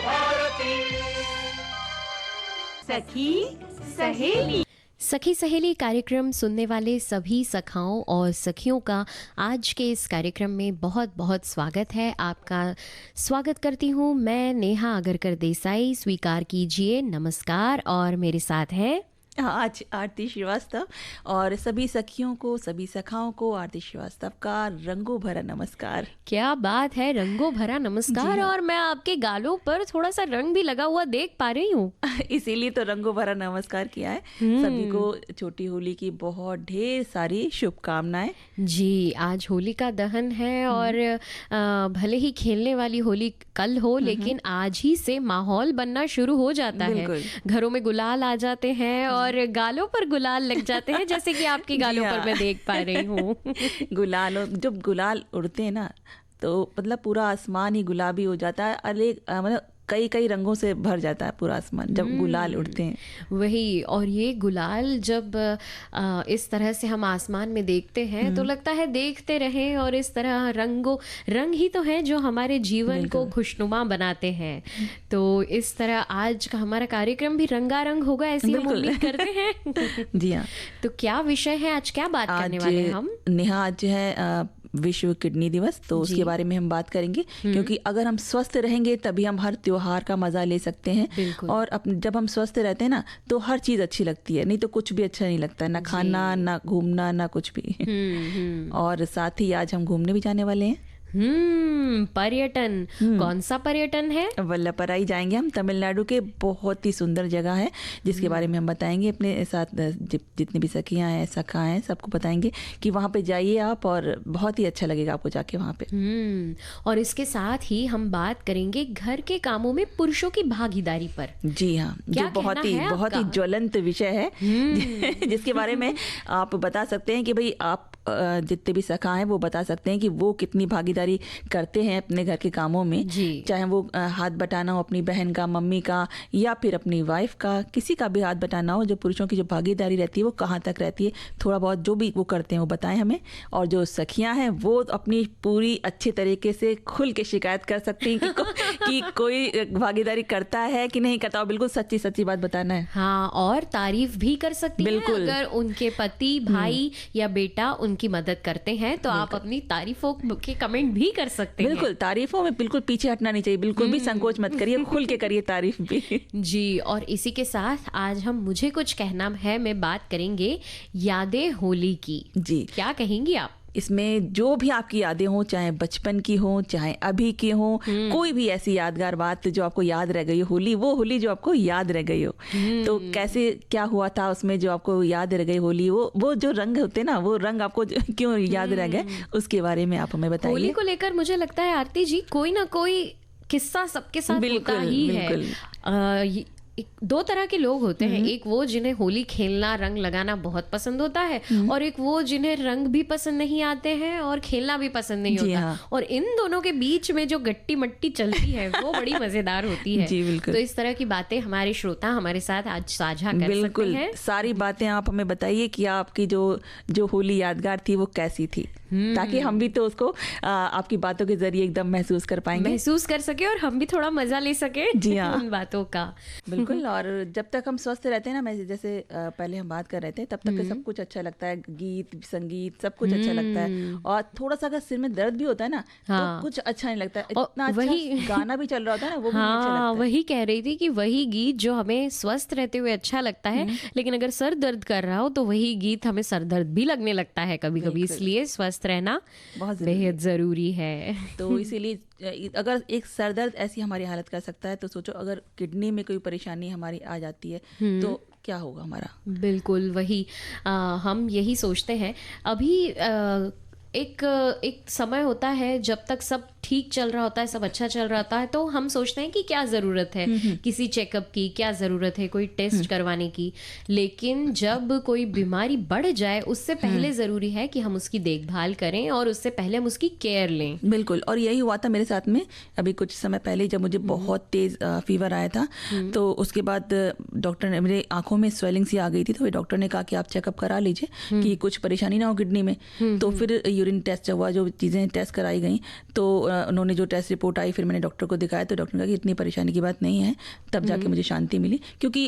भारती। सखी सहेली। सखी सहेली कार्यक्रम सुनने वाले सभी सखाओं और सखियों का आज के इस कार्यक्रम में बहुत बहुत स्वागत है। आपका स्वागत करती हूँ मैं नेहा अगरकर देसाई। स्वीकार कीजिए नमस्कार। और मेरे साथ है आज आरती श्रीवास्तव और सभी सखियों को, सभी सखाओं को आरती श्रीवास्तव का रंगों भरा नमस्कार। क्या बात है, रंगों भरा नमस्कार। और मैं आपके गालों पर थोड़ा सा रंग भी लगा हुआ देख पा रही हूँ इसीलिए तो रंगों भरा नमस्कार किया है। सभी को छोटी होली की बहुत ढेर सारी शुभकामनाएं। जी, आज होली का दहन है और भले ही खेलने वाली होली कल हो, लेकिन आज ही से माहौल बनना शुरू हो जाता है। घरों में गुलाल आ जाते हैं और गालों पर गुलाल लग जाते हैं, जैसे कि आपकी गालों पर मैं देख पा रही हूँ। गुलाल, जब गुलाल उड़ते हैं ना तो मतलब पूरा आसमान ही गुलाबी हो जाता है। मतलब कई कई रंगों से भर जाता है पूरा आसमान जब गुलाल उड़ते हैं। वही, और ये गुलाल जब इस तरह से हम आसमान में देखते हैं तो लगता है देखते रहें। और इस तरह रंग ही तो है जो हमारे जीवन को खुशनुमा बनाते हैं। तो इस तरह आज का हमारा कार्यक्रम भी रंगारंग होगा, ऐसी हम उम्मीद करते हैं। जी हाँ। तो क्या विषय है आज, क्या बात करने वाले हैं हम? नेहा, आज है विश्व किडनी दिवस, तो उसके बारे में हम बात करेंगे। क्योंकि अगर हम स्वस्थ रहेंगे तभी हम हर त्योहार का मजा ले सकते हैं। और जब हम स्वस्थ रहते हैं ना तो हर चीज अच्छी लगती है, नहीं तो कुछ भी अच्छा नहीं लगता, ना खाना, ना घूमना, ना कुछ भी। और साथ ही आज हम घूमने भी जाने वाले हैं। पर्यटन। कौन सा पर्यटन है? वल्लभराई जाएंगे हम। तमिलनाडु के बहुत ही सुंदर जगह है जिसके बारे में हम बताएंगे। अपने साथ जितने भी सखियां हैं, सखा हैं, सबको बताएंगे कि वहाँ पे जाइए आप, और बहुत ही अच्छा लगेगा आपको जाके वहाँ पे। और इसके साथ ही हम बात करेंगे घर के कामों में पुरुषों की भागीदारी पर। जी हाँ, जो बहुत ही ज्वलंत विषय है जिसके बारे में आप बता सकते हैं कि भाई आप जितने भी सखा हैं वो बता सकते हैं कि वो कितनी भागीदारी करते हैं अपने घर के कामों में। चाहे वो हाथ बटाना हो अपनी बहन का, मम्मी का, या फिर अपनी वाइफ का, किसी का भी हाथ बटाना हो, जो पुरुषों की जो भागीदारी रहती है वो कहाँ तक रहती है, थोड़ा बहुत जो भी वो करते हैं वो बताएं हमें। और जो सखियां हैं वो अपनी पूरी अच्छे तरीके से खुल के शिकायत कर सकती हैं कि कोई भागीदारी करता है कि नहीं करता। बिल्कुल सच्ची सच्ची बात बताना है। हाँ, और तारीफ भी कर सकती हैं अगर उनके पति, भाई या बेटा उनकी मदद करते हैं तो आप अपनी तारीफों के कमेंट भी कर सकते हैं। बिल्कुल, तारीफों में बिल्कुल पीछे हटना नहीं चाहिए, बिल्कुल भी संकोच मत करिए, खुल के करिए तारीफ भी। जी, और इसी के साथ आज हम मुझे कुछ कहना है में बात करेंगे यादें होली की। जी, क्या कहेंगी आप? इसमें जो भी आपकी यादें हो, चाहे बचपन की हो, चाहे अभी की हो, कोई भी ऐसी यादगार बात जो आपको याद रह गई हो, वो होली जो आपको याद रह गई हो, तो कैसे क्या हुआ था उसमें जो आपको याद रह गई होली, वो जो रंग होते ना, वो रंग आपको क्यों याद रह गए, उसके बारे में आप हमें बताइए। होली को लेकर मुझे लगता है आरती जी कोई ना कोई किस्सा सबके साथ होता ही है। दो तरह के लोग होते हैं, एक वो जिन्हें होली खेलना, रंग लगाना बहुत पसंद होता है, और एक वो जिन्हें रंग भी पसंद नहीं आते हैं और खेलना भी पसंद नहीं होता। हाँ। और इन दोनों के बीच में जो गट्टी मट्टी चलती है वो बड़ी मजेदार होती है। जी, बिल्कुल। तो इस तरह की बातें हमारे श्रोता हमारे साथ आज साझा कर सकते हैं। सारी बातें आप हमें बताइए कि आपकी जो होली यादगार थी वो कैसी थी, ताकि हम भी तो उसको आपकी बातों के जरिए एकदम महसूस कर पाएंगे, महसूस कर सके, और हम भी थोड़ा मजा ले सके। जी हाँ, उन बातों का। बिल्कुल। और जब तक हम स्वस्थ रहते हैं ना, मैं जैसे पहले हम बात कर रहे थे, तब तक सब कुछ अच्छा लगता है, गीत संगीत सब कुछ अच्छा लगता है। और थोड़ा सा अगर सिर में दर्द भी होता है ना, तो कुछ अच्छा नहीं लगता है। इतना अच्छा गाना भी चल रहा होता है ना, वो भी अच्छा लगता है। वही कह रही थी कि वही गीत जो हमें स्वस्थ रहते हुए अच्छा लगता है, लेकिन अगर सर दर्द कर रहा हो तो वही गीत हमें सर दर्द भी लगने लगता है कभी कभी। इसलिए स्वस्थ रहना बहुत बेहद जरूरी है। तो इसीलिए अगर एक सर दर्द ऐसी हमारी हालत कर सकता है, तो सोचो अगर किडनी में कोई परेशानी हमारी आ जाती है तो क्या होगा हमारा। बिल्कुल वही हम यही सोचते हैं। अभी एक समय होता है जब तक सब ठीक चल रहा होता है, सब अच्छा चल रहा होता है, तो हम सोचते हैं कि क्या ज़रूरत है किसी चेकअप की, क्या ज़रूरत है कोई टेस्ट करवाने की। लेकिन जब कोई बीमारी बढ़ जाए उससे पहले ज़रूरी है कि हम उसकी देखभाल करें और उससे पहले हम उसकी केयर लें। बिल्कुल। और यही हुआ था मेरे साथ में अभी कुछ समय पहले, जब मुझे बहुत तेज़ फीवर आया था। तो उसके बाद डॉक्टर ने, मेरे आंखों में स्वेलिंग सी आ गई थी, तो डॉक्टर ने कहा कि आप चेकअप करा लीजिए कि कुछ परेशानी ना हो किडनी में। तो फिर यूरिन टेस्ट हुआ, जो चीज़ें टेस्ट कराई गई, तो उन्होंने जो टेस्ट रिपोर्ट आई, फिर मैंने डॉक्टर को दिखाया तो डॉक्टर ने कहा कि इतनी परेशानी की बात नहीं है। तब जाके मुझे शांति मिली, क्योंकि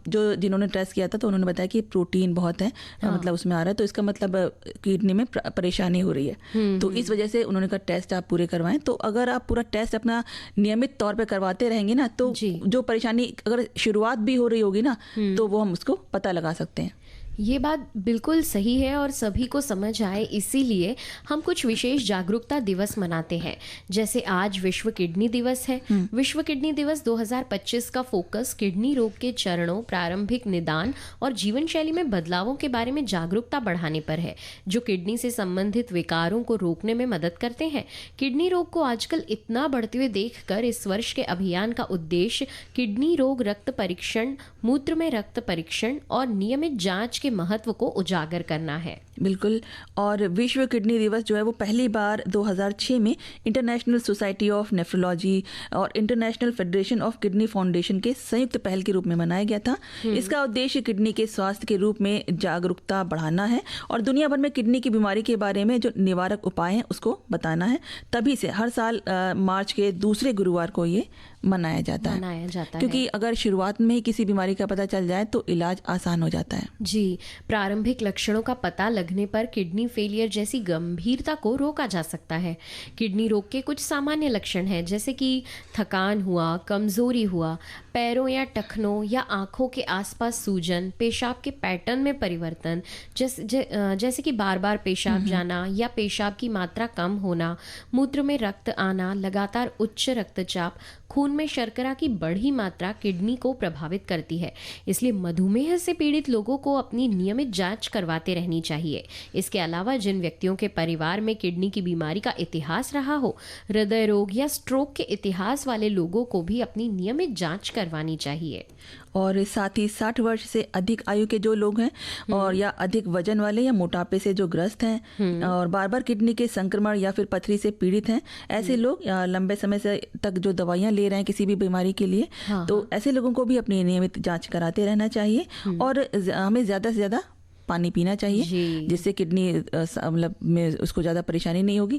जो जिन्होंने टेस्ट किया था तो उन्होंने बताया कि प्रोटीन बहुत है, मतलब उसमें आ रहा है, तो इसका मतलब किडनी में परेशानी हो रही है। तो इस वजह से उन्होंने कहा टेस्ट आप पूरे करवाएं। तो अगर आप पूरा टेस्ट अपना नियमित तौर पे करवाते रहेंगे ना, तो जो परेशानी अगर शुरुआत भी हो रही होगी ना, तो वो हम उसको पता लगा सकते हैं। ये बात बिल्कुल सही है और सभी को समझ आए, इसीलिए हम कुछ विशेष जागरूकता दिवस मनाते हैं। जैसे आज विश्व किडनी दिवस है। विश्व किडनी दिवस 2025 का फोकस किडनी रोग के चरणों, प्रारंभिक निदान और जीवन शैली में बदलावों के बारे में जागरूकता बढ़ाने पर है, जो किडनी से संबंधित विकारों को रोकने में मदद करते हैं। किडनी रोग को आजकल इतना बढ़ते हुए देखकर इस वर्ष के अभियान का उद्देश्य किडनी रोग रक्त परीक्षण, मूत्र में रक्त परीक्षण और नियमित जांच के महत्व को उजागर करना है। बिल्कुल। और विश्व किडनी दिवस जो है वो पहली बार 2006 में इंटरनेशनल सोसाइटी ऑफ नेफ्रोलॉजी और international federation of kidney foundation के संयुक्त पहल के रूप में मनाया गया था। इसका उद्देश्य किडनी के स्वास्थ्य के रूप में जागरूकता बढ़ाना है और दुनिया भर में किडनी की बीमारी के बारे में जो निवारक उपाय हैं उसको बताना है। तभी से हर साल मार्च के दूसरे गुरुवार को ये मनाया जाता है, क्योंकि अगर शुरुआत में ही किसी बीमारी का पता चल जाए तो इलाज आसान हो जाता है। जी, प्रारंभिक लक्षणों का पता लगने पर किडनी फेलियर जैसी गंभीरता को रोका जा सकता है। किडनी रोग के कुछ सामान्य लक्षण हैं, जैसे कि थकान हुआ, कमजोरी हुआ, पैरों या टखनों या आंखों के आसपास सूजन, पेशाब के पैटर्न में परिवर्तन, जैसे कि बार बार पेशाब जाना या पेशाब की मात्रा कम होना, मूत्र में रक्त आना, लगातार उच्च रक्तचाप, खून में शर्करा की बढ़ी मात्रा किडनी को प्रभावित करती है। इसलिए मधुमेह से पीड़ित लोगों को अपनी नियमित जांच करवाते रहनी चाहिए। इसके अलावा जिन व्यक्तियों के परिवार में किडनी की बीमारी का इतिहास रहा हो, हृदय रोग या स्ट्रोक के इतिहास वाले लोगों को भी अपनी नियमित जांच करवानी चाहिए। और साथ ही 60 वर्ष से अधिक आयु के जो लोग हैं और या अधिक वजन वाले या मोटापे से जो ग्रस्त हैं और बार बार किडनी के संक्रमण या फिर पथरी से पीड़ित हैं, ऐसे लोग या लंबे समय से तक जो दवाइयां ले रहे हैं किसी भी बीमारी के लिए, तो ऐसे लोगों को भी अपनी नियमित जांच कराते रहना चाहिए और हमें ज़्यादा से ज़्यादा पानी पीना चाहिए, जिससे किडनी मतलब में उसको ज़्यादा परेशानी नहीं होगी,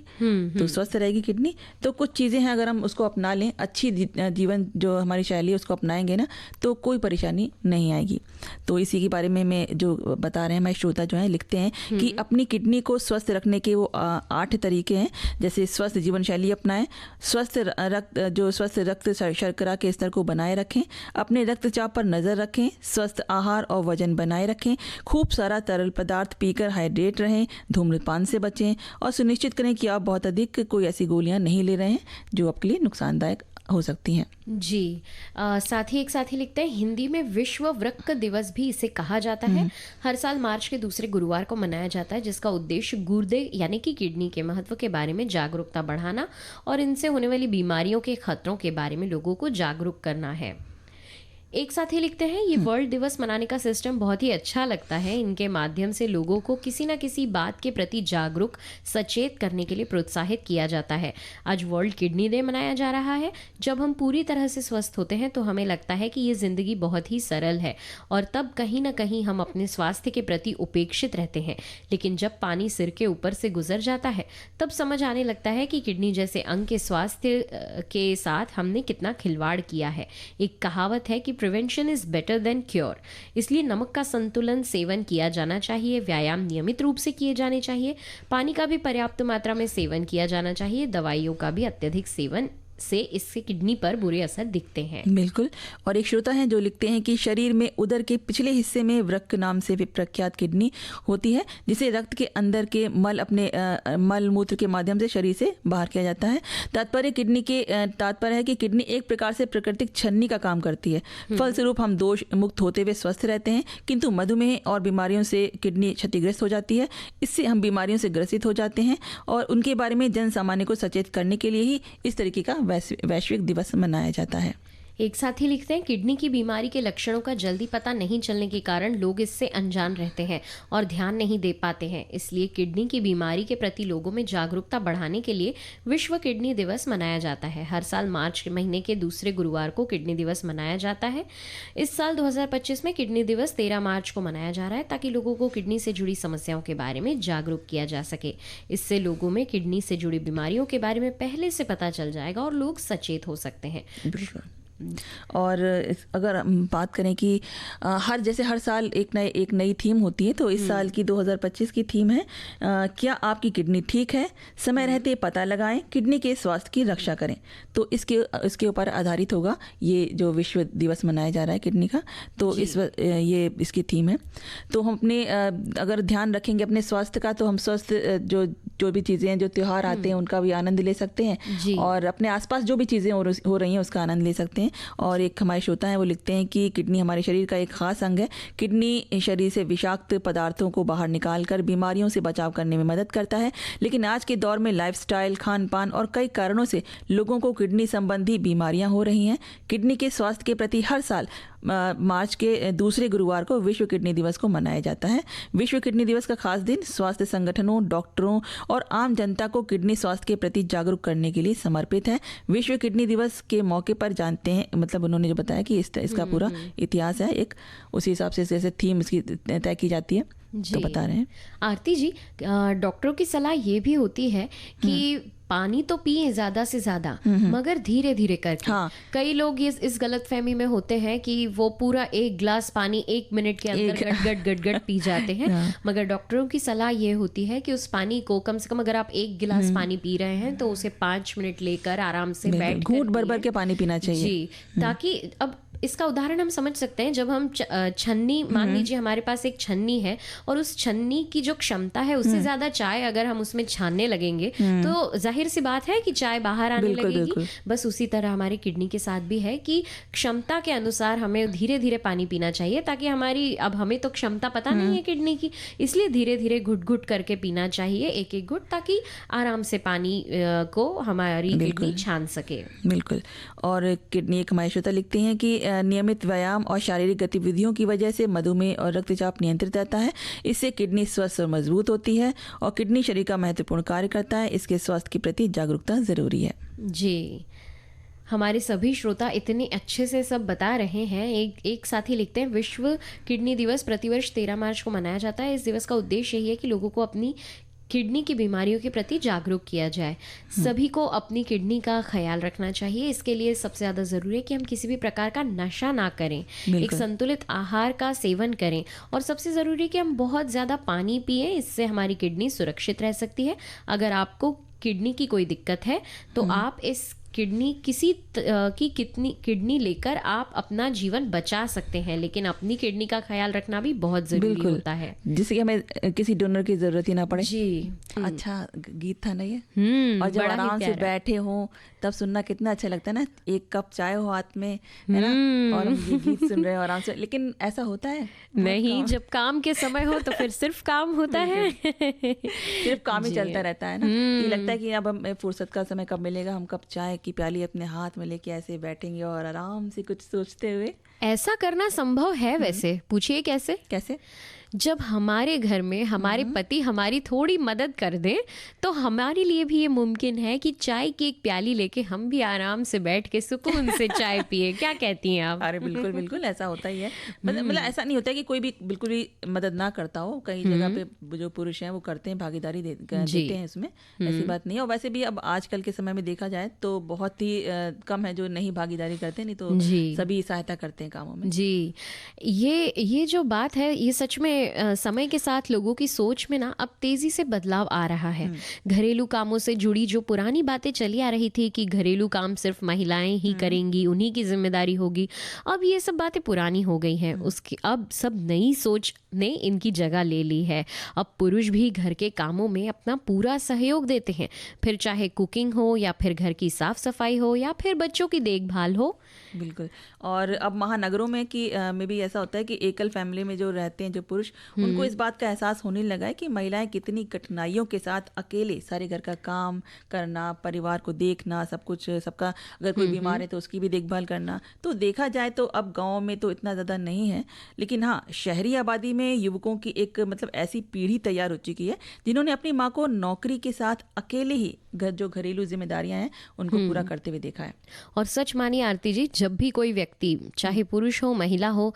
तो स्वस्थ रहेगी किडनी। तो कुछ चीज़ें हैं, अगर हम उसको अपना लें, अच्छी जीवन जो हमारी शैली है उसको अपनाएंगे ना, तो कोई परेशानी नहीं आएगी। तो इसी के बारे में मैं जो बता रहे हैं, हमारे श्रोता जो हैं लिखते हैं कि अपनी किडनी को स्वस्थ रखने के वो 8 तरीके हैं। जैसे स्वस्थ जीवन शैली अपनाएं, स्वस्थ रक्त शर्करा के स्तर को बनाए रखें, अपने रक्तचाप पर नज़र रखें, स्वस्थ आहार और वजन बनाए रखें, खूब सारा तरल पदार्थ पीकर हाइड्रेट रहें, धूम्रपान से बचें और सुनिश्चित करें कि आप बहुत अधिक कोई ऐसी गोलियां नहीं ले रहे हैं जो आपके लिए नुकसानदायक हो सकती हैं। जी, साथ ही एक साथी लिखते हैं, हिंदी में विश्व वृक्क दिवस भी इसे कहा जाता है। हर साल मार्च के दूसरे गुरुवार को मनाया जाता है, जिसका उद्देश्य गुर्दे यानी कि किडनी के महत्व के बारे में जागरूकता बढ़ाना और इनसे होने वाली बीमारियों के खतरों के बारे में लोगों को जागरूक करना है। एक साथी लिखते हैं, ये वर्ल्ड दिवस मनाने का सिस्टम बहुत ही अच्छा लगता है। इनके माध्यम से लोगों को किसी न किसी बात के प्रति जागरूक, सचेत करने के लिए प्रोत्साहित किया जाता है। आज वर्ल्ड किडनी डे मनाया जा रहा है। जब हम पूरी तरह से स्वस्थ होते हैं तो हमें लगता है कि ये ज़िंदगी बहुत ही सरल है और तब कहीं ना कहीं हम अपने स्वास्थ्य के प्रति उपेक्षित रहते हैं। लेकिन जब पानी सिर के ऊपर से गुजर जाता है तब समझ आने लगता है कि किडनी जैसे अंग के स्वास्थ्य के साथ हमने कितना खिलवाड़ किया है। एक कहावत है कि prevention is better than cure. इसलिए नमक का संतुलन सेवन किया जाना चाहिए, व्यायाम नियमित रूप से किए जाने चाहिए, पानी का भी पर्याप्त मात्रा में सेवन किया जाना चाहिए, दवाइयों का भी अत्यधिक सेवन से इससे किडनी पर बुरे असर दिखते हैं। बिल्कुल। और एक श्रोता हैं जो लिखते हैं कि शरीर में उदर के पिछले हिस्से में वृक्क नाम से प्रख्यात किडनी होती है, जिसे रक्त के अंदर के मल अपने मल मूत्र के माध्यम से शरीर से बाहर किया जाता है। तात्पर्य है कि किडनी एक प्रकार से प्राकृतिक छन्नी का काम करती है। फलस्वरूप हम दोष मुक्त होते हुए स्वस्थ रहते हैं, किंतु मधुमेह और बीमारियों से किडनी क्षतिग्रस्त हो जाती है। इससे हम बीमारियों से ग्रसित हो जाते हैं और उनके बारे में जन सामान्य को सचेत करने के लिए ही इस तरीके का वैश्विक दिवस मनाया जाता है। एक साथी लिखते हैं, किडनी की बीमारी के लक्षणों का जल्दी पता नहीं चलने के कारण लोग इससे अनजान रहते हैं और ध्यान नहीं दे पाते हैं। इसलिए किडनी की बीमारी के प्रति लोगों में जागरूकता बढ़ाने के लिए विश्व किडनी दिवस मनाया जाता है। हर साल मार्च महीने के दूसरे गुरुवार को किडनी दिवस मनाया जाता है। इस साल 2025 में किडनी दिवस 13 मार्च को मनाया जा रहा है ताकि लोगों को किडनी से जुड़ी समस्याओं के बारे में जागरूक किया जा सके। इससे लोगों में किडनी से जुड़ी बीमारियों के बारे में पहले से पता चल जाएगा और लोग सचेत हो सकते हैं। और अगर हम बात करें कि हर साल एक नई थीम होती है, तो इस साल की 2025 की थीम है क्या आपकी किडनी ठीक है, समय रहते पता लगाएं, किडनी के स्वास्थ्य की रक्षा करें। तो इसके ऊपर आधारित होगा ये जो विश्व दिवस मनाया जा रहा है किडनी का। तो ये इसकी थीम है। तो हम अपने अगर ध्यान रखेंगे अपने स्वास्थ्य का, तो हम स्वस्थ जो भी चीज़ें हैं, जो त्यौहार आते हैं, उनका भी आनंद ले सकते हैं और अपने आसपास जो भी चीज़ें हो रही हैं उसका आनंद ले सकते हैं। और एक हमारे श्रोता हैं, वो लिखते हैं कि किडनी हमारे शरीर का एक खास अंग है। किडनी शरीर से विषाक्त पदार्थों को बाहर निकालकर बीमारियों से बचाव करने में मदद करता है। लेकिन आज के दौर में लाइफस्टाइल, खान पान और कई कारणों से लोगों को किडनी संबंधी बीमारियां हो रही हैं। किडनी के स्वास्थ्य के प्रति हर साल मार्च के दूसरे गुरुवार को विश्व किडनी दिवस को मनाया जाता है। विश्व किडनी दिवस का खास दिन स्वास्थ्य संगठनों, डॉक्टरों और आम जनता को किडनी स्वास्थ्य के प्रति जागरूक करने के लिए समर्पित है। विश्व किडनी दिवस के मौके पर जानते हैं, मतलब उन्होंने जो बताया कि इसका पूरा इतिहास है, एक उसी हिसाब से जैसे थीम इसकी तय की जाती है, तो बता रहे हैं। आरती जी, डॉक्टरों की सलाह ये भी होती है कि पानी तो पिए ज्यादा से ज्यादा, मगर धीरे धीरे करके। कई लोग इस गलत फहमी में होते हैं कि वो पूरा 1 गिलास पानी 1 मिनट के अंदर गट पी जाते हैं। मगर डॉक्टरों की सलाह ये होती है कि उस पानी को कम से कम, अगर आप 1 गिलास पानी पी रहे हैं तो उसे 5 मिनट लेकर आराम से बैठ घूंट भर के पानी पीना चाहिए जी, ताकि अब इसका उदाहरण हम समझ सकते हैं। जब हम छन्नी, मान लीजिए हमारे पास एक छन्नी है और उस छन्नी की जो क्षमता है उससे ज्यादा चाय अगर हम उसमें छानने लगेंगे तो जाहिर सी बात है कि चाय बाहर आने लगेगी। बस उसी तरह हमारी किडनी के साथ भी है कि क्षमता के अनुसार हमें धीरे धीरे पानी पीना चाहिए, ताकि अब हमें तो क्षमता पता नहीं है किडनी की, इसलिए धीरे धीरे घुट घुट करके पीना चाहिए, एक एक घुट, ताकि आराम से पानी को हमारी किडनी छान सके। बिल्कुल। और किडनी एक हमारे श्रोता लिखते हैं कि नियमित व्यायाम और शारीरिक गतिविधियों की वजह से मधुमेह और रक्तचाप नियंत्रित रहता है। इससे किडनी स्वस्थ और मजबूत होती है और किडनी शरीर का महत्वपूर्ण कार्य करता है। इसके स्वास्थ्य के प्रति जागरूकता जरूरी है। जी, हमारे सभी श्रोता इतने अच्छे से सब बता रहे हैं। एक साथी लिखते हैं, विश्व किडनी दिवस प्रतिवर्ष 13 मार्च को मनाया जाता है। इस दिवस का उद्देश्य यही है कि लोगों को अपनी किडनी की बीमारियों के प्रति जागरूक किया जाए। सभी को अपनी किडनी का ख्याल रखना चाहिए। इसके लिए सबसे ज़्यादा ज़रूरी है कि हम किसी भी प्रकार का नशा ना करें, एक संतुलित आहार का सेवन करें और सबसे ज़रूरी है कि हम बहुत ज़्यादा पानी पिएं। इससे हमारी किडनी सुरक्षित रह सकती है। अगर आपको किडनी की कोई दिक्कत है तो आप इस किडनी लेकर आप अपना जीवन बचा सकते हैं, लेकिन अपनी किडनी का ख्याल रखना भी बहुत जरूरी होता है, जिससे कि हमें किसी डोनर की जरूरत ही ना पड़े। जी, अच्छा गीत था ना ये। और जब आराम से बैठे हो तब सुनना कितना अच्छा लगता है ना, एक कप चाय हो हाथ में, है ना, और हम ये गीत सुन रहे हैं आराम से। लेकिन ऐसा होता है नहीं, जब काम के समय हो तो फिर सिर्फ काम होता है, सिर्फ काम ही चलता रहता है ना। ये लगता है कि अब हमें फुर्सत का समय कब मिलेगा, हम कब चाय की प्याली अपने हाथ में लेके ऐसे बैठेंगे और आराम से कुछ सोचते हुए। ऐसा करना संभव है वैसे, पूछिए कैसे? जब हमारे घर में हमारे पति हमारी थोड़ी मदद कर दें तो हमारे लिए भी ये मुमकिन है कि चाय की एक प्याली लेके हम भी आराम से बैठ के सुकून से चाय पिए। क्या कहती हैं आप? अरे बिल्कुल ऐसा होता ही है। मतलब ऐसा नहीं होता कि कोई भी बिल्कुल भी मदद ना करता हो। कई जगह पे जो पुरुष हैं वो करते हैं, भागीदारी देते हैं इसमें, ऐसी बात नहीं है। और वैसे भी अब आजकल के समय में देखा जाए तो बहुत ही कम है जो नहीं भागीदारी करते, नहीं तो सभी सहायता करते हैं कामों में। जी, ये जो बात है, ये सच में समय के साथ लोगों की सोच में ना अब तेजी से बदलाव आ रहा है। घरेलू कामों से जुड़ी जो पुरानी बातें चली आ रही थी कि घरेलू काम सिर्फ महिलाएं ही करेंगी, उन्हीं की जिम्मेदारी होगी, अब ये सब बातें पुरानी हो गई हैं। उसकी अब सब नई सोच ने इनकी जगह ले ली है। अब पुरुष भी घर के कामों में अपना पूरा सहयोग देते हैं, फिर चाहे कुकिंग हो या फिर घर की साफ सफाई हो या फिर बच्चों की देखभाल हो। बिल्कुल। और अब महानगरों में भी ऐसा होता है कि एकल फैमिली में जो रहते हैं जो पुरुष पुरुष, उनको इस बात का एहसास होने लगा है कि महिलाएं कितनी कठिनाइयों के साथ अकेले सारे घर का काम करना, परिवार को देखना, सब कुछ, सबका अगर कोई बीमार है तो उसकी भी देखभाल करना। तो देखा जाए तो अब गाँव में तो इतना ज़्यादा नहीं है, लेकिन हाँ, शहरी आबादी में युवकों की एक मतलब ऐसी पीढ़ी तैयार हो चुकी है जिन्होंने अपनी माँ को नौकरी के साथ अकेले ही जो घरेलू जिम्मेदारियां हैं उनको पूरा करते हुए देखा है। और सच मानिए आरती जी, जब भी कोई व्यक्ति, चाहे पुरुष हो महिला हो,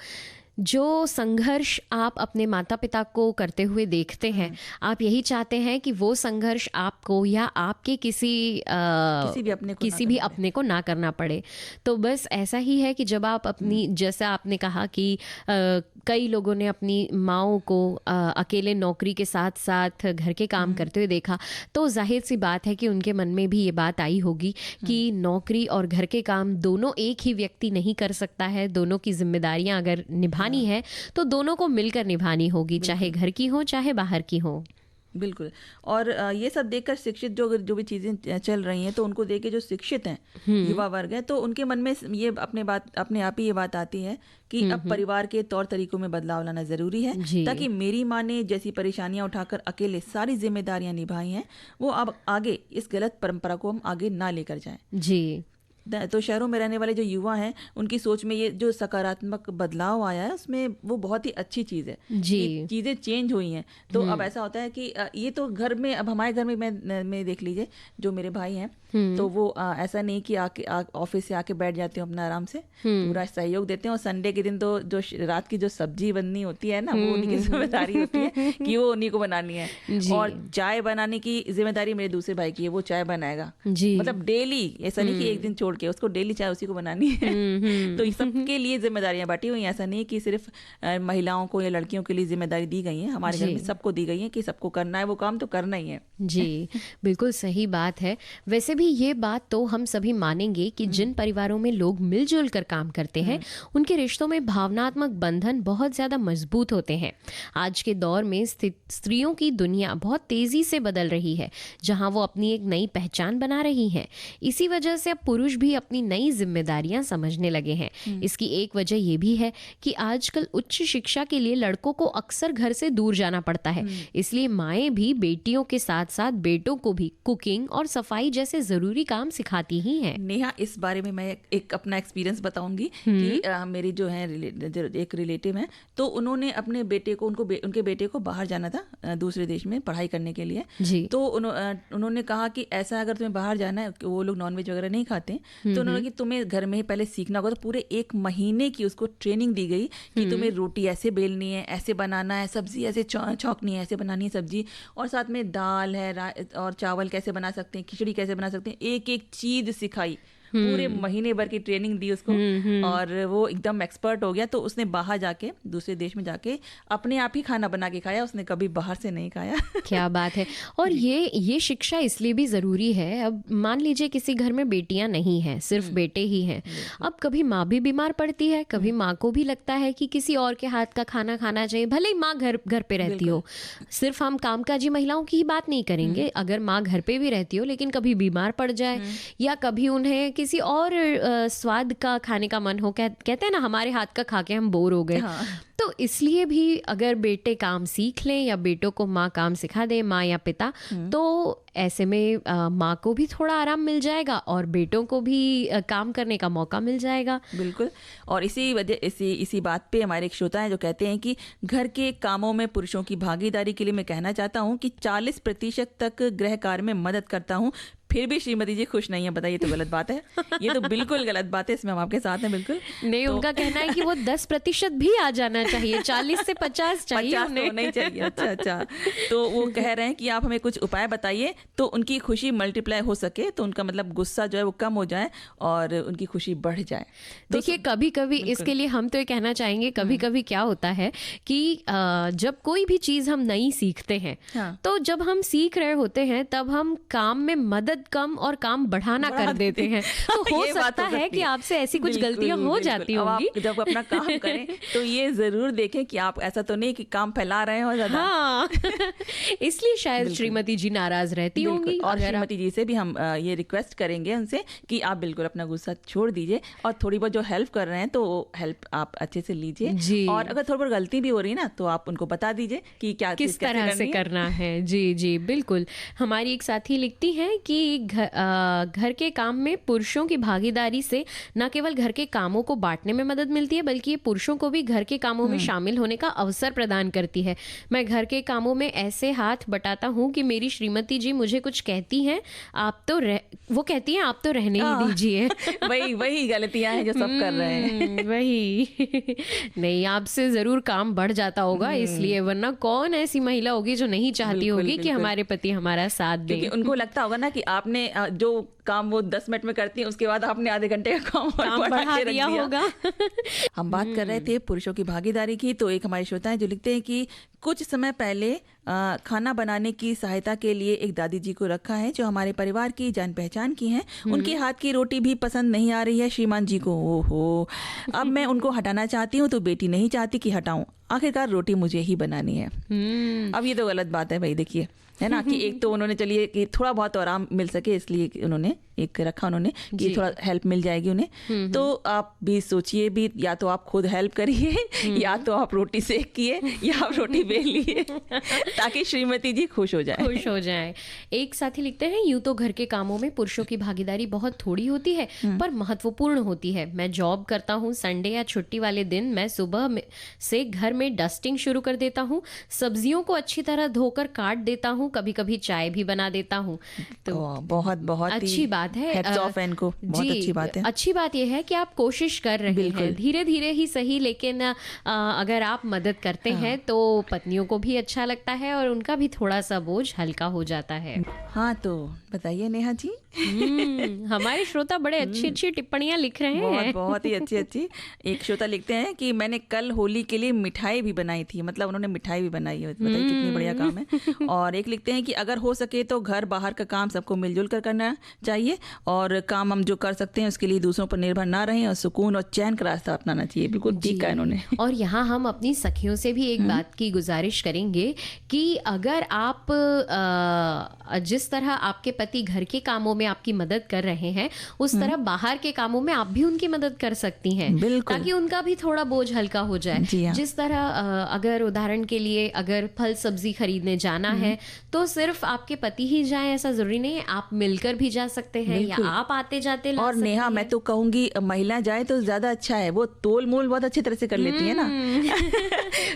जो संघर्ष आप अपने माता पिता को करते हुए देखते हैं, आप यही चाहते हैं कि वो संघर्ष आपको या आपके किसी भी अपने को ना करना पड़े। तो बस ऐसा ही है कि जब आप अपनी, जैसा आपने कहा कि कई लोगों ने अपनी माँओं को अकेले नौकरी के साथ साथ घर के काम करते हुए देखा, तो जाहिर सी बात है कि उनके मन में भी ये बात आई होगी कि नौकरी और घर के काम दोनों एक ही व्यक्ति नहीं कर सकता है। दोनों की जिम्मेदारियां अगर निभानी है तो दोनों को मिलकर निभानी होगी, चाहे घर की हो चाहे बाहर की हो। बिल्कुल। और ये सब देखकर शिक्षित जो भी चीज़ें चल रही हैं, तो उनको देख के जो शिक्षित हैं युवा वर्ग है, तो उनके मन में ये अपने आप ही ये बात आती है कि अब परिवार के तौर तरीकों में बदलाव लाना ज़रूरी है, ताकि मेरी माँ ने जैसी परेशानियां उठाकर अकेले सारी जिम्मेदारियां निभाई हैं, वो अब आगे इस गलत परंपरा को हम आगे ना लेकर जाएं। जी। तो शहरों में रहने वाले जो युवा हैं, उनकी सोच में ये जो सकारात्मक बदलाव आया है, उसमें वो बहुत ही अच्छी चीज़ है। जी। चीज़ें चेंज हुई हैं। तो अब ऐसा होता है कि ये तो घर में, अब हमारे घर में मैं देख लीजिए, जो मेरे भाई हैं, तो वो ऐसा नहीं कि ऑफिस से आके बैठ जाते हो अपना आराम से, पूरा सहयोग देते हैं। और संडे के दिन तो जो रात की जो सब्जी बननी होती है ना, वो उन्हीं की जिम्मेदारी होती है कि वो उन्हीं को बनानी है। और चाय बनाने की जिम्मेदारी मेरे दूसरे भाई की है, वो चाय बनाएगा। मतलब डेली, ऐसा नहीं कि एक दिन छोड़ के, उसको डेली चाय उसी को बनानी है। तो सबके लिए जिम्मेदारियां बांटी हुई हैं। ऐसा नहीं कि सिर्फ महिलाओं को या लड़कियों के लिए जिम्मेदारी दी गई है, हमारे घर में सबको दी गई है कि सबको करना है वो काम, तो करना ही है। जी, बिल्कुल सही बात है। वैसे भी ये बात तो हम सभी मानेंगे कि जिन परिवारों में लोग मिलजुल कर काम करते हैं, उनके रिश्तों में भावनात्मक बंधन बहुत ज्यादा मजबूत होते हैं। आज के दौर में स्त्रियों की दुनिया बहुत तेजी से बदल रही है, जहां वो अपनी एक नई पहचान बना रही हैं। इसी वजह से अब पुरुष भी अपनी नई जिम्मेदारियां समझने लगे हैं। इसकी एक वजह यह भी है कि आजकल उच्च शिक्षा के लिए लड़कों को अक्सर घर से दूर जाना पड़ता है, इसलिए माएं भी बेटियों के साथ साथ बेटों को भी कुकिंग और सफाई जैसे जरूरी काम सिखाती ही हैं। नेहा, इस बारे में मैं एक अपना एक्सपीरियंस बताऊंगी कि मेरी जो है एक रिलेटिव है, तो उन्होंने अपने बेटे को, उनके बेटे को बाहर जाना था दूसरे देश में पढ़ाई करने के लिए। तो उन्होंने कहा कि ऐसा अगर तुम्हें बाहर जाना है, वो लोग नॉनवेज वगैरह नहीं खाते, तो उन्होंने कि तुम्हें घर में ही पहले सीखना होगा। तो पूरे 1 महीने की उसको ट्रेनिंग दी गई कि तुम्हें रोटी ऐसे बेलनी है, ऐसे बनाना है, सब्जी ऐसे छौंकनी है, ऐसे बनानी है सब्जी, और साथ में दाल है और चावल कैसे बना सकते हैं, खिचड़ी कैसे बना सकते हैं, एक एक चीज सिखाई। पूरे महीने भर की ट्रेनिंग दी उसको, और वो एकदम एक्सपर्ट हो गया। तो उसने बाहर जाके, दूसरे देश में जाके अपने आप ही खाना बना के खाया, उसने कभी बाहर से नहीं खाया। क्या बात है। और ये शिक्षा इसलिए भी ज़रूरी है। अब मान लीजिए किसी घर में बेटियां नहीं हैं, सिर्फ बेटे ही हैं। अब कभी माँ भी बीमार पड़ती है, कभी माँ को भी लगता है कि किसी और के हाथ का खाना खाना चाहिए, भले ही माँ घर पे रहती हो। सिर्फ हम कामकाजी महिलाओं की ही बात नहीं करेंगे, अगर माँ घर पे भी रहती हो लेकिन कभी बीमार पड़ जाए, या कभी उन्हें किसी और स्वाद का खाने का मन हो, कहते हैं ना, हमारे हाथ का खा के हम बोर हो गए। तो इसलिए भी अगर बेटे काम सीख लें या बेटों को माँ काम सिखा दे, माँ या पिता, तो ऐसे में माँ को भी थोड़ा आराम मिल जाएगा और बेटों को भी काम करने का मौका मिल जाएगा। बिल्कुल। और इसी बात पे हमारे एक श्रोता हैं जो कहते हैं कि घर के कामों में पुरुषों की भागीदारी के लिए मैं कहना चाहता हूँ कि 40% तक गृह कार्य में मदद करता हूँ, फिर भी श्रीमती जी खुश नहीं है। बताइए, तो गलत बात है। ये तो बिल्कुल गलत बात है, इसमें हम आपके साथ हैं बिल्कुल नहीं। उनका कहना है कि वो 10% भी आ जाना चाहिए, 40 से 50 चाहिए, 50 तो नहीं चाहिए। अच्छा। तो वो कह रहे हैं कि आप हमें कुछ उपाय बताइए तो उनकी खुशी मल्टीप्लाई हो सके, तो उनका मतलब गुस्सा जो है वो कम हो जाए और उनकी खुशी बढ़ जाए। देखिए, कभी कभी इसके लिए हम तो ये कहना चाहेंगे, कभी कभी क्या होता है कि जब कोई भी चीज़ हम नई सीखते हैं, तो जब हम सीख रहे होते हैं तब हम काम में मदद मदद कम और काम बढ़ाना कर देते हैं। तो हो सकता है कि आपसे ऐसी कुछ गलतियां हो जाती होंगी। आप जब अपना काम करें तो ये जरूर देखें कि आप ऐसा तो नहीं कि काम फैला रहे हो ज्यादा। हाँ इसलिए शायद श्रीमती जी नाराज रहती होंगी। और श्रीमती जी से भी हम ये रिक्वेस्ट करेंगे उनसे कि आप बिल्कुल अपना गुस्सा छोड़ दीजिए और थोड़ी बहुत जो हेल्प कर रहे हैं तो हेल्प आप अच्छे से लीजिए। और अगर थोड़ी बहुत गलती भी हो रही है ना तो आप उनको बता दीजिए कि क्या किस तरह से करना है। जी जी बिल्कुल। हमारी एक साथी लिखती हैं कि घर के काम में पुरुषों की भागीदारी से न केवल घर के कामों को बांटने में मदद मिलती है बल्कि ये पुरुषों को भी घर के कामों में शामिल होने का अवसर प्रदान करती है। मैं घर के कामों में ऐसे हाथ बटाता हूँ कि मेरी श्रीमती जी मुझे कुछ कहती हैं, वो कहती हैं आप तो रहने ही दीजिए। वही गलतियां हैं जो सब कर रहे हैं। वही नहीं, आपसे जरूर काम बढ़ जाता होगा इसलिए, वरना कौन ऐसी महिला होगी जो नहीं चाहती होगी कि हमारे पति हमारा साथ दें। क्योंकि उनको लगता होगा ना कि आपने जो काम वो 10 मिनट में करती है उसके बाद आपने आधे घंटे का काम बढ़ा दिया होगा। हम बात कर रहे थे पुरुषों की भागीदारी की, तो एक हमारे श्रोता है जो लिखते हैं कि कुछ समय पहले खाना बनाने की सहायता के लिए एक दादी जी को रखा है जो हमारे परिवार की जान पहचान की हैं। उनके हाथ की रोटी भी पसंद नहीं आ रही है श्रीमान जी को। ओहो, अब मैं उनको हटाना चाहती हूँ तो बेटी नहीं चाहती कि हटाऊं, आखिरकार रोटी मुझे ही बनानी है। अब ये तो गलत बात है भाई, देखिए है ना कि एक तो उन्होंने चलिए कि थोड़ा बहुत आराम मिल सके इसलिए उन्होंने एक रखा उन्होंने कि थोड़ा हेल्प मिल जाएगी उन्हें। तो आप भी सोचिए भी, या तो आप खुद हेल्प करिए या तो आप रोटी सेकिए या आप रोटी बेलिए ताकि श्रीमती जी खुश हो जाए। एक साथी लिखते हैं यूं तो घर के कामों में पुरुषों की भागीदारी बहुत थोड़ी होती है पर महत्वपूर्ण होती है। मैं जॉब करता हूँ, संडे या छुट्टी वाले दिन मैं सुबह से घर में डस्टिंग शुरू कर देता हूँ, सब्जियों को अच्छी तरह धोकर काट देता हूँ, कभी कभी चाय भी बना देता हूँ। तो बहुत अच्छी बात है। बहुत अच्छी बात है। अच्छी बात यह है कि आप कोशिश कर रहे हैं, धीरे धीरे ही सही, लेकिन अगर आप मदद करते हैं तो पत्नियों को भी अच्छा लगता है और उनका भी थोड़ा सा बोझ हल्का हो जाता है। हाँ तो बताइए नेहा जी। हमारे श्रोता बड़े अच्छी टिप्पणियां लिख रहे हैं। बहुत ही अच्छी। एक श्रोता लिखते हैं कि मैंने कल होली के लिए मिठाई भी बनाई थी, मतलब उन्होंने मिठाई भी बनाई है, बताइए कितनी बढ़िया काम है। और एक लिखते हैं कि अगर हो सके तो घर बाहर का काम सबको मिलजुल कर करना चाहिए और काम हम जो कर सकते हैं उसके लिए दूसरों पर निर्भर ना रहें और सुकून और चैन का रास्ता अपनाना चाहिए। बिल्कुल ठीक है इन्होंने। और यहाँ हम अपनी सखियों से भी एक बात की गुजारिश करेंगे कि अगर आप जिस तरह आपके पति घर के कामों में आपकी मदद कर रहे हैं उस तरह बाहर के कामों में आप भी उनकी मदद कर सकती हैं, ताकि उनका भी थोड़ा बोझ हल्का हो जाए। जिस तरह अगर उदाहरण के लिए अगर फल सब्जी खरीदने जाना है तो सिर्फ आपके पति ही जाएं ऐसा जरूरी नहीं है, आप मिलकर भी जा सकते हैं या आप आते जाते ला और नेहा मैं तो कहूंगी महिला जाए तो ज्यादा अच्छा है, वो तोल मोल बहुत अच्छी तरह से कर लेती है ना।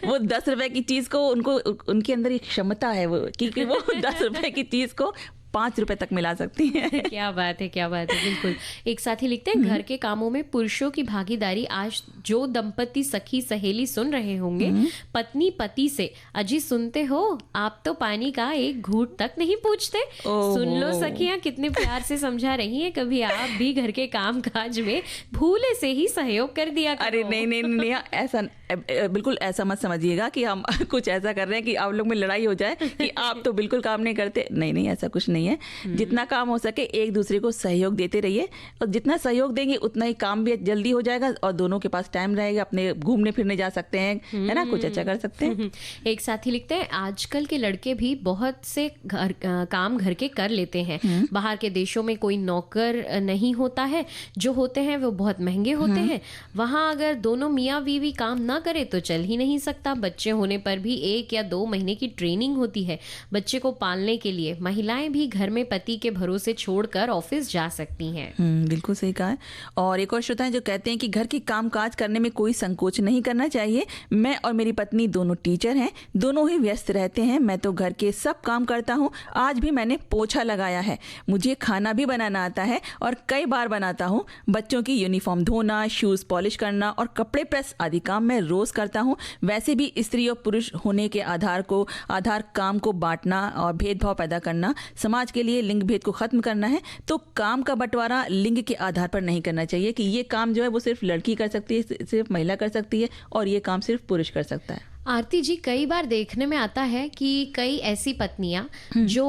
वो 10 रुपए की चीज को उनके अंदर एक क्षमता है वो कि वो 10 रुपए की चीज को 5 रुपए तक मिला सकती है। क्या बात है बिल्कुल। एक साथी लिखते हैं घर के कामों में पुरुषों की भागीदारी आज जो दंपति सखी सहेली सुन रहे होंगे पत्नी पति से, अजी सुनते हो आप तो पानी का एक घूंट तक नहीं पूछते। सुन लो सखियां कितने प्यार से समझा रही हैं, कभी आप भी घर के काम काज में भूले से ही सहयोग कर दिया करो। अरे नहीं ऐसा बिल्कुल ऐसा मत समझिएगा कि हम कुछ ऐसा कर रहे हैं कि आप लोग में लड़ाई हो जाए कि आप तो बिल्कुल काम नहीं करते। नहीं ऐसा कुछ नहीं है। जितना काम हो सके एक दूसरे को सहयोग देते रहिए और जितना सहयोग देंगे उतना ही काम भी जल्दी हो जाएगा और दोनों के पास टाइम रहेगा, अपने घूमने फिरने जा सकते हैं, है ना, कुछ अच्छा कर सकते हैं। एक साथी लिखते हैं आजकल के लड़के भी बहुत से काम घर के कर लेते हैं। बाहर के देशों में कोई नौकर नहीं होता है, जो होते हैं वो बहुत महंगे होते हैं। वहां अगर दोनों मियाँ बीवी काम ना करे तो चल ही नहीं सकता। बच्चे होने पर भी 1 या 2 महीने की ट्रेनिंग होती है बच्चे को पालने के लिए। महिलाएं भी घर में पति के भरोसे छोड़कर ऑफिस जा सकती हैं। बिल्कुल सही कहा है। और एक और श्रोता है जो कहते हैं कि घर के कामकाज करने में कोई संकोच नहीं करना चाहिए। मैं और मेरी पत्नी दोनों टीचर हैं, दोनों ही व्यस्त रहते हैं। मैं तो घर के सब काम करता हूँ, आज भी मैंने पोछा लगाया है। मुझे खाना भी बनाना आता है और कई बार बनाता हूँ। बच्चों की यूनिफॉर्म धोना, शूज पॉलिश करना और कपड़े प्रेस आदि काम मैं रोज करता हूँ। वैसे भी स्त्री और पुरुष होने के आधार काम को बांटना और भेदभाव पैदा करना, समाज के लिए लिंग भेद को खत्म करना है। तो काम का बंटवारा लिंग के आधार पर नहीं करना चाहिए कि ये काम जो है वो सिर्फ लड़की कर सकती है, सिर्फ महिला कर सकती है और ये काम सिर्फ पुरुष कर सकता है। आरती जी, कई बार देखने में आता है कि कई ऐसी पत्नियां जो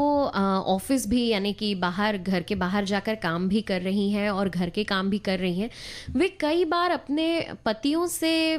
ऑफिस भी यानी कि बाहर, घर के बाहर जाकर काम भी कर रही हैं और घर के काम भी कर रही हैं, वे कई बार अपने पतियों से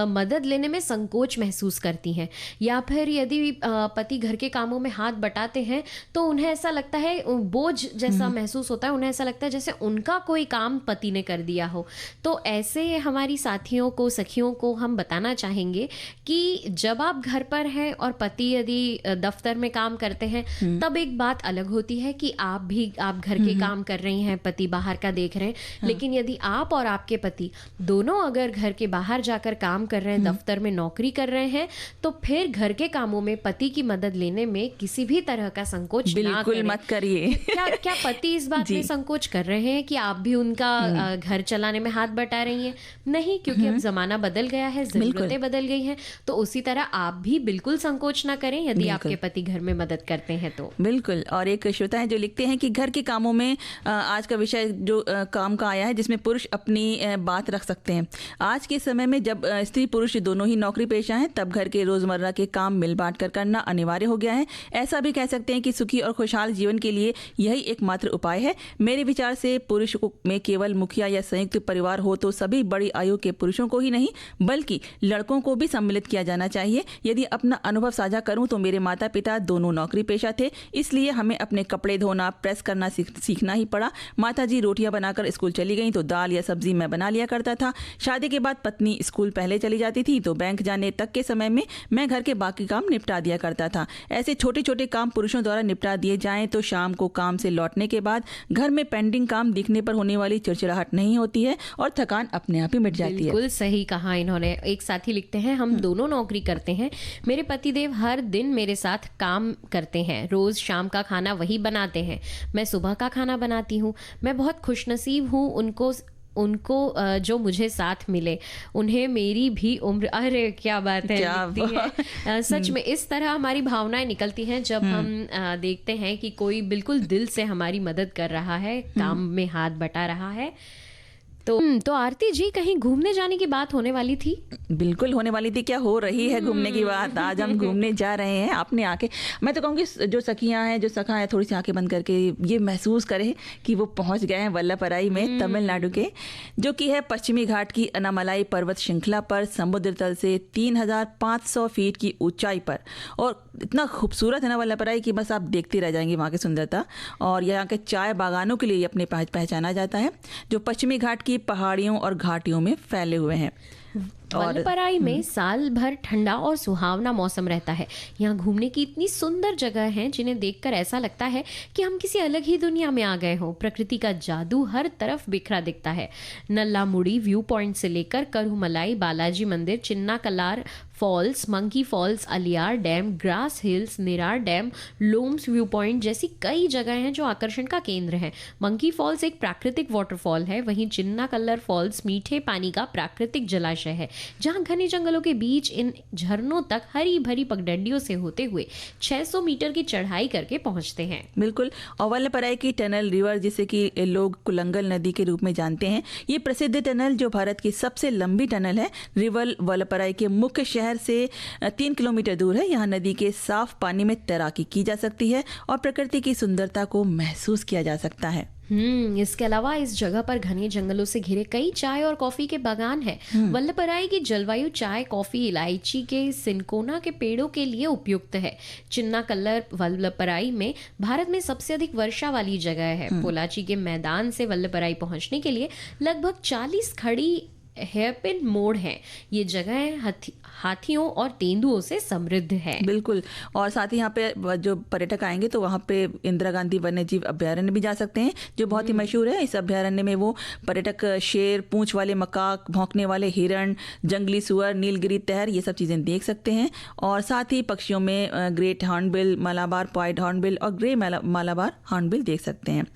मदद लेने में संकोच महसूस करती हैं, या फिर यदि पति घर के कामों में हाथ बटाते हैं तो उन्हें ऐसा लगता है, बोझ जैसा महसूस होता है, उन्हें ऐसा लगता है जैसे उनका कोई काम पति ने कर दिया हो। तो ऐसे हमारी साथियों को, सखियों को हम बताना चाहेंगे कि जब आप घर पर हैं और पति यदि दफ्तर में काम करते हैं, तब एक बात अलग होती है कि आप घर के काम कर रही हैं, पति बाहर का देख रहे हैं। लेकिन यदि आप और आपके पति दोनों अगर घर के बाहर जाकर काम कर रहे हैं, दफ्तर में नौकरी कर रहे हैं, तो फिर घर के कामों में पति की मदद लेने में किसी भी तरह का संकोच ना करें। मत करिए। क्या पति इस बात में संकोच कर रहे हैं कि आप भी उनका घर चलाने में हाथ बटा रही हैं? नहीं, क्योंकि अब जमाना बदल गया है, जरूरतें बदल गई हैं। तो उसी तरह आप भी बिल्कुल संकोच ना करें यदि आपके पति घर में मदद करते हैं तो। बिल्कुल। और एक श्रोता है जो लिखते हैं कि घर के कामों में आज का विषय जो काम का आया है, जिसमें पुरुष अपनी बात रख सकते हैं। आज के समय में जब स्त्री पुरुष दोनों ही नौकरी पेशा हैं, तब घर के रोजमर्रा के काम मिल बांट कर करना अनिवार्य हो गया है। ऐसा भी कह सकते हैं कि सुखी और खुशहाल जीवन के लिए यही एकमात्र उपाय है। मेरे विचार से पुरुष में केवल मुखिया या संयुक्त परिवार हो तो सभी बड़ी आयु के पुरुषों को ही नहीं बल्कि लड़कों को भी सम्मिलित किया जाना चाहिए। यदि अपना अनुभव साझा करूं तो मेरे माता पिता दोनों नौकरी पेशा थे, इसलिए हमें अपने कपड़े धोना, प्रेस करना सीखना ही पड़ा। माता जी रोटियां बनाकर स्कूल चली गईं तो दाल या सब्जी मैं बना लिया करता था। शादी के बाद पत्नी स्कूल पहले चली जाती थी तो बैंक जाने तक के समय में मैं घर के बाकी काम निपटा दिया करता था। ऐसे छोटे छोटे काम पुरुषों द्वारा निपटा दिए जाएं तो शाम को काम से लौटने के बाद घर में पेंडिंग काम दिखने पर होने वाली चिड़चिड़ाहट नहीं होती है और थकान अपने आप ही मिट जाती है। बिल्कुल सही कहा इन्होंने। एक साथी लिखते हैं, हम दोनों नौकरी करते हैं। मेरे पतिदेव हर दिन मेरे साथ काम करते हैं। रोज शाम का खाना वही बनाते हैं, मैं सुबह का खाना बनाती हूँ। मैं बहुत खुशनसीब हूँ उनको जो मुझे साथ मिले। उन्हें मेरी भी उम्र, अरे क्या बात है, है। सच में इस तरह हमारी भावनाएं निकलती हैं जब हम देखते हैं कि कोई बिल्कुल दिल से हमारी मदद कर रहा है, काम में हाथ बटा रहा है। तो आरती जी, कहीं घूमने जाने की बात होने वाली थी? बिल्कुल होने वाली थी, क्या हो रही है घूमने की बात। आज हम घूमने जा रहे हैं। आपने आके, मैं तो कहूँगी जो सखियाँ हैं, जो सखा है, थोड़ी सी आंखें बंद करके ये महसूस करें कि वो पहुँच गए हैं वल्लभपराई में, तमिलनाडु के, जो कि है पश्चिमी घाट की अनामलाई पर्वत श्रृंखला पर, समुद्र तल से 3500 फीट की ऊंचाई पर। और इतना खूबसूरत है ना वल्लभपराई की बस आप देखते रह जाएंगे वहाँ की सुंदरता। और यहाँ के चाय बागानों के लिए अपने पहचाना जाता है, जो पश्चिमी घाट की पहाड़ियों और घाटियों में फैले हुए हैं। वल्लभपराई में साल भर ठंडा और सुहावना मौसम रहता है। यहाँ घूमने की इतनी सुंदर जगह हैं जिन्हें देखकर ऐसा लगता है कि हम किसी अलग ही दुनिया में आ गए हों। प्रकृति का जादू हर तरफ बिखरा दिखता है। नल्लामुड़ी व्यू पॉइंट से लेकर करुमलाई, बालाजी मंदिर, Chinna Kallar falls, monkey falls, Aliyar dam, grass hills, Nirar dam, Loam's view point जैसी कई जगह हैं जो आकर्षण का केंद्र हैं। मंकी फॉल्स एक प्राकृतिक वाटरफॉल है, वहीं चिन्ना कल्लर फॉल्स मीठे पानी का प्राकृतिक जलाशय है, जहां घने जंगलों के बीच इन झरनों तक हरी भरी पगडंडियों से होते हुए 600 मीटर की चढ़ाई करके पहुंचते हैं। बिल्कुल। और वल्लभपराई की टनल रिवर, जिसे कि लोग कुलंगल नदी के रूप में जानते हैं, ये प्रसिद्ध टनल जो भारत की सबसे लंबी टनल है, रिवर वल्लभपराई के मुख्य शहर से 3 किलोमीटर दूर है। यहाँ नदी के साफ पानी में तैराकी की जा सकती है और प्रकृति की सुंदरता को महसूस किया जा सकता है। इसके अलावा इस जगह पर घने जंगलों से घिरे कई चाय और कॉफी के बागान हैं। वल्लभपराई की जलवायु चाय, कॉफी, इलायची के सिनकोना के पेड़ों के लिए उपयुक्त है। चिन्ना कल्लर वल्लभपराई में भारत में सबसे अधिक वर्षा वाली जगह है। पोलाची के मैदान से वल्लभपराई पहुंचने के लिए लगभग 40 खड़ी हेयरपिन मोड़ है। ये जगह हाथियों और तेंदुओं से समृद्ध है। बिल्कुल। और साथ ही यहाँ पे जो पर्यटक आएंगे तो वहाँ पे इंदिरा गांधी वन्य जीव अभ्यारण्य भी जा सकते हैं, जो बहुत ही मशहूर है। इस अभ्यारण्य में वो पर्यटक शेर, पूंछ वाले मकाक, भौंकने वाले हिरण, जंगली सुअर, नीलगिरी तहर, ये सब चीज़ें देख सकते हैं। और साथ ही पक्षियों में great hornbill, Malabar point hornbill और ग्रे मलाबार हॉर्नबिल देख सकते हैं।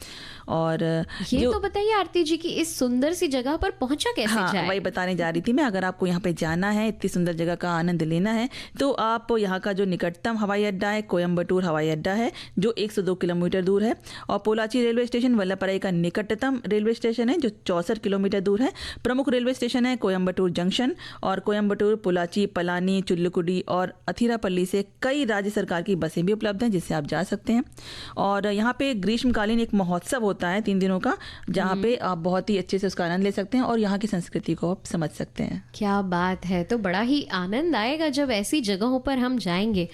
और ये तो बताइए आरती जी कि इस सुंदर सी जगह पर पहुंचा कैसे जाए? वही बताने जा रही थी मैं, अगर आपको यहाँ पे जाना है, इतनी सुंदर जगह का आनंद लेना है, तो आप यहाँ का जो निकटतम हवाई अड्डा है कोयम्बटूर हवाई अड्डा है, जो 102 किलोमीटर दूर है। और पोलाची रेलवे स्टेशन वल्लभपराई का निकटतम रेलवे स्टेशन है, जो 64 किलोमीटर दूर है। प्रमुख रेलवे स्टेशन है कोयम्बटूर जंक्शन, और कोयम्बटूर, पोलाची, पलानी, चुल्लुकुडी और अथिरापल्ली से कई राज्य सरकार की बसें भी उपलब्ध हैं, जिससे आप जा सकते हैं। और यहाँ पे ग्रीष्मकालीन एक महोत्सव होता है 3 दिनों का, जहाँ पे आप बहुत ही अच्छे से उसका आनंद ले सकते हैं और यहाँ की संस्कृति को आप समझ सकते हैं। क्या बात है, तो बड़ा ही आनंद आएगा जब ऐसी जगहों पर हम जाएंगे।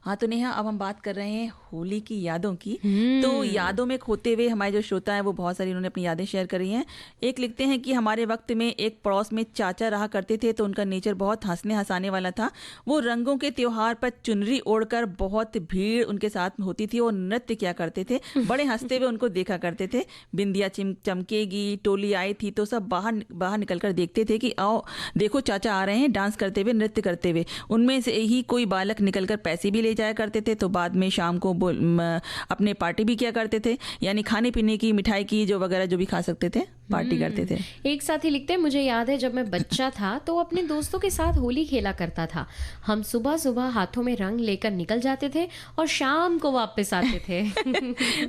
हाँ, तो नेहा, अब हम बात कर रहे हैं होली की यादों की। तो यादों में खोते हुए हमारे जो श्रोता हैं वो बहुत सारी उन्होंने अपनी यादें शेयर करी हैं। एक लिखते हैं कि हमारे वक्त में एक पड़ोस में चाचा रहा करते थे, तो उनका नेचर बहुत हंसने हंसाने वाला था। वो रंगों के त्योहार पर चुनरी ओढ़कर बहुत भीड़ उनके साथ होती थी और नृत्य किया करते थे। बड़े हंसते हुए उनको देखा करते थे। बिंदिया चमकेगी, टोली आई थी तो सब बाहर निकल कर देखते थे कि आओ देखो चाचा आ रहे हैं, डांस करते हुए, नृत्य करते हुए। उनमें से ही कोई बालक निकलकर पैसे भी ले जाया करते थे, तो बाद में शाम को अपने पार्टी भी किया करते थे, यानी खाने पीने की, मिठाई की, जो वगैरह जो भी खा सकते थे, पार्टी करते थे। एक साथी लिखते हैं, मुझे याद है जब मैं बच्चा था तो अपने दोस्तों के साथ होली खेला करता था। हम सुबह सुबह हाथों में रंग लेकर निकल जाते थे और शाम को वापस आते थे।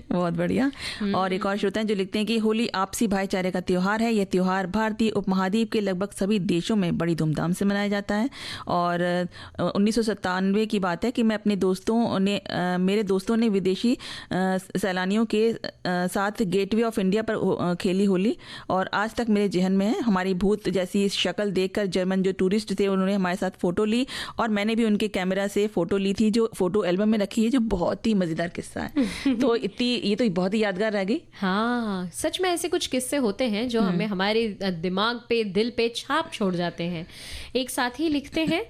बहुत बढ़िया। और एक और श्रोता हैं जो लिखते हैं कि होली आपसी भाईचारे का त्योहार है। यह त्योहार भारतीय उपमहाद्वीप के लगभग सभी देशों में बड़ी धूमधाम से मनाया जाता है। और 1997 की बात है कि मैं अपने मेरे दोस्तों ने विदेशी सैलानियों के साथ गेटवे ऑफ इंडिया पर खेली होली, और आज तक मेरे जहन में है। हमारी भूत जैसी शक्ल देखकर जर्मन जो टूरिस्ट थे उन्होंने हमारे साथ फोटो ली, और मैंने भी उनके कैमरा से फोटो ली थी, जो फोटो एल्बम में रखी है, जो बहुत ही मजेदार किस्सा है। तो ये तो बहुत ही यादगार रह गई। हाँ, सच में ऐसे कुछ किस्से होते हैं जो हमें हमारे दिमाग पे, दिल पे छाप छोड़ जाते हैं। एक साथी लिखते हैं,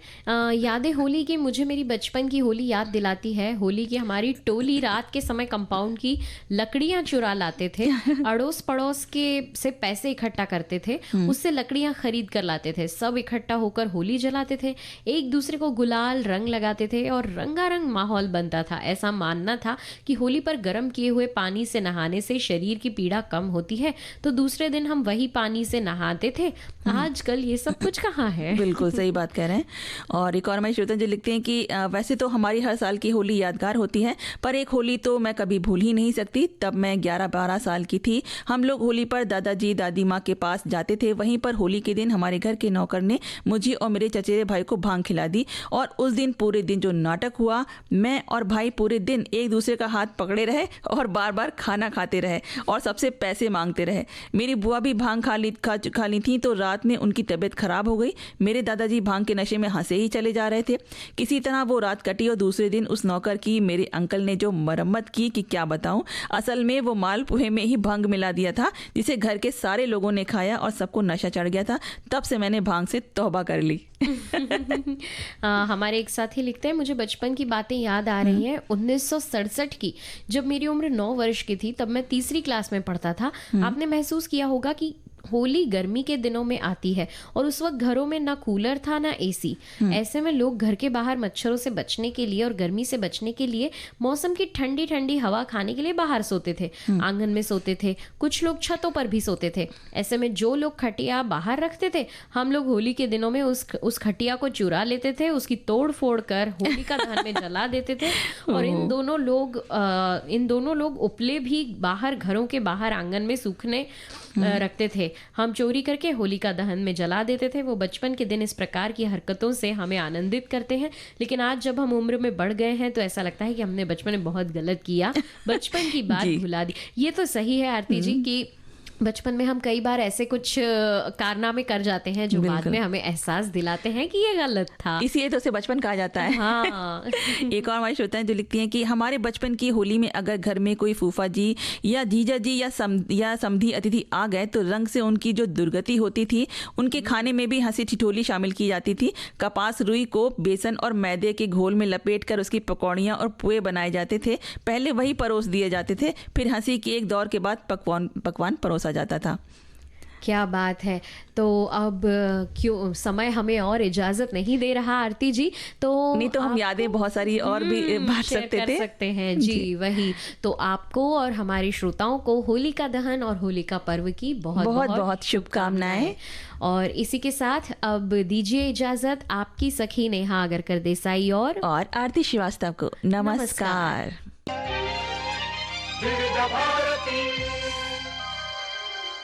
यादें होली की मुझे मेरी बचपन की होली याद दिलाती है। होली की हमारी टोली रात के समय कंपाउंड की लकड़ियां चुरा लाते थे, अड़ोस पड़ोस के से पैसे इकट्ठा करते थे, उससे लकड़ियां खरीद कर लाते थे, सब इकट्ठा होकर होली जलाते थे, एक दूसरे को गुलाल रंग लगाते थे और रंगारंग माहौल बनता था। ऐसा मानना था कि होली पर गर्म किए हुए पानी से नहाने से शरीर की पीड़ा कम होती है, तो दूसरे दिन हम वही पानी से नहाते थे। आजकल ये सब कुछ कहाँ है। बिल्कुल सही बात कह रहे हैं। और एक और हमारे श्रोता जो लिखते हैं कि वैसे तो हमारी हर साल की होली यादगार होती है, पर एक होली तो मैं कभी भूल ही नहीं सकती। तब मैं 11-12 साल की थी। हम लोग होली पर दादाजी दादी माँ के पास जाते थे। वहीं पर होली के दिन हमारे घर के नौकर ने मुझे और मेरे चचेरे भाई को भांग खिला दी, और उस दिन पूरे दिन जो नाटक हुआ, मैं और भाई पूरे दिन एक दूसरे का हाथ पकड़े रहे और बार बार खाना खाते रहे और सबसे पैसे मांगते रहे। मेरी बुआ भी भांग खा ली थी, तो रात में उनकी तबीयत खराब हो गई। मेरे दादाजी भांग के नशे में हंसे ही चले जा रहे थे। किसी तरह वो रात कटी, और दूसरे दिन उस नौकर की मेरे अंकल ने जो मरम्मत की कि क्या बताऊं। असल में वो मालपुए में ही भांग मिला दिया था, जिसे घर के सारे लोगों ने खाया और सबको नशा चढ़ गया था। तब से मैंने भांग से तौबा कर ली। हमारे एक साथी लिखते हैं, मुझे बचपन की बातें याद आ रही हैं। 1967 की, जब मेरी उम्र 9 वर्ष की थी, तब मैं तीसरी क्लास में पढ़ता था। आपने महसूस किया होगा कि होली गर्मी के दिनों में आती है और उस वक्त घरों में ना कूलर था ना एसी। ऐसे में लोग घर के बाहर मच्छरों से बचने के लिए और गर्मी से बचने के लिए मौसम की ठंडी ठंडी हवा खाने के लिए बाहर सोते थे, आंगन में सोते थे, कुछ लोग छतों पर भी सोते थे। ऐसे में जो लोग खटिया बाहर रखते थे, हम लोग होली के दिनों में उस खटिया को चुरा लेते थे, उसकी तोड़ फोड़ कर होलिका दहन में जला देते थे। और इन दोनों लोग उपले भी बाहर, घरों के बाहर आंगन में सूखने रखते थे। हम चोरी करके होलिका दहन में जला देते थे। वो बचपन के दिन इस प्रकार की हरकतों से हमें आनंदित करते हैं, लेकिन आज जब हम उम्र में बढ़ गए हैं तो ऐसा लगता है कि हमने बचपन में बहुत गलत किया, बचपन की बात भुला दी। ये तो सही है आरती जी कि बचपन में हम कई बार ऐसे कुछ कारनामे कर जाते हैं जो बाद में हमें एहसास दिलाते हैं कि ये गलत था, इसीलिए तो उसे बचपन कहा जाता है। हाँ। एक और हमारी श्रोता हैं जो लिखती हैं कि हमारे बचपन की होली में अगर घर में कोई फूफा जी या जीजा जी या समधी अतिथि आ गए तो रंग से उनकी जो दुर्गति होती थी, उनके खाने में भी हंसी ठिठोली शामिल की जाती थी। कपास रुई को बेसन और मैदे के घोल में लपेट कर उसकी पकौड़ियाँ और पुए बनाए जाते थे। पहले वही परोस दिए जाते थे, फिर हंसी के एक दौर के बाद पकवान परोसा जाता था। क्या बात है। तो अब क्यों समय हमें और इजाजत नहीं दे रहा आरती जी, तो नहीं तो हम यादें बहुत सारी और भी बांट शेयर सकते कर थे। सकते हैं जी, वही। तो आपको और हमारे श्रोताओं को होलिका दहन और होलिका पर्व की बहुत बहुत बहुत बहुत शुभकामनाएं। और इसी के साथ अब दीजिए इजाजत आपकी सखी नेहा आगरकर देसाई और आरती श्रीवास्तव को नमस्कार। नमस्कार।